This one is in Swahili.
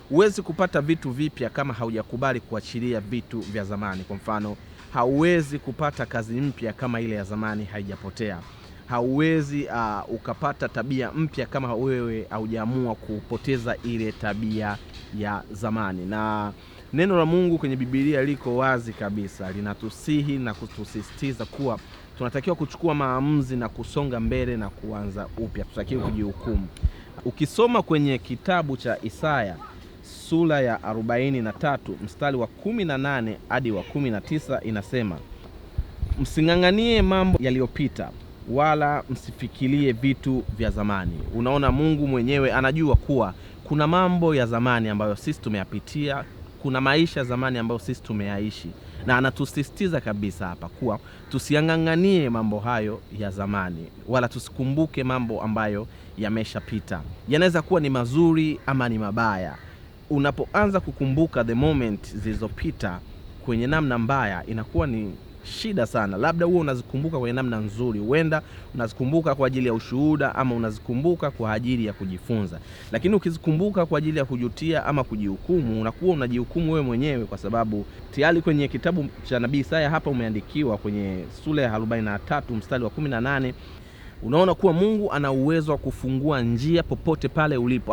huwezi kupata vitu vipya kama haujakubali kuachilia vitu vya zamani. Kwa mfano, hauwezi kupata kazi mpya kama ile ya zamani haijapotea. Hauwezi ukapata tabia mpya kama wewe haujaamua kupoteza ile tabia ya zamani. Na neno la Mungu kwenye Biblia liko wazi kabisa, linatusihi na kutusisitiza kuwa tunatakiwa kuchukua maamuzi na kusonga mbele na kuanza upya. Tutakiwa kujihukumu. Ukisoma kwenye kitabu cha Isaya sura ya 43 mstari wa 18 hadi wa 19 inasema, msing'ang'anie mambo yaliyopita wala msifikirie vitu vya zamani. Unaona, Mungu mwenyewe anajua kuwa kuna mambo ya zamani ambayo sisi tumeyapitia, kuna maisha zamani ambayo sisi tumeyaishi, na anatusisitiza kabisa hapa kuwa tusiang'ang'anie mambo hayo ya zamani wala tusikumbuke mambo ambayo yameshapita. Yanaweza kuwa ni mazuri ama ni mabaya. Unapoanza kukumbuka the moment zilizopita kwenye namna mbaya, inakuwa ni shida sana. Labda wewe unazikumbuka kwenye namna nzuri, huenda unazikumbuka kwa ajili ya ushuhuda ama unazikumbuka kwa ajili ya kujifunza. Lakini ukizikumbuka kwa ajili ya kujutia ama kujihukumu, unakuwa unajihukumu wewe mwenyewe, kwa sababu tayari kwenye kitabu cha Nabii Isaya hapa umeandikiwa kwenye sura ya 43 mstari wa 18, unaona kuwa Mungu ana uwezo wa kufungua njia popote pale ulipo.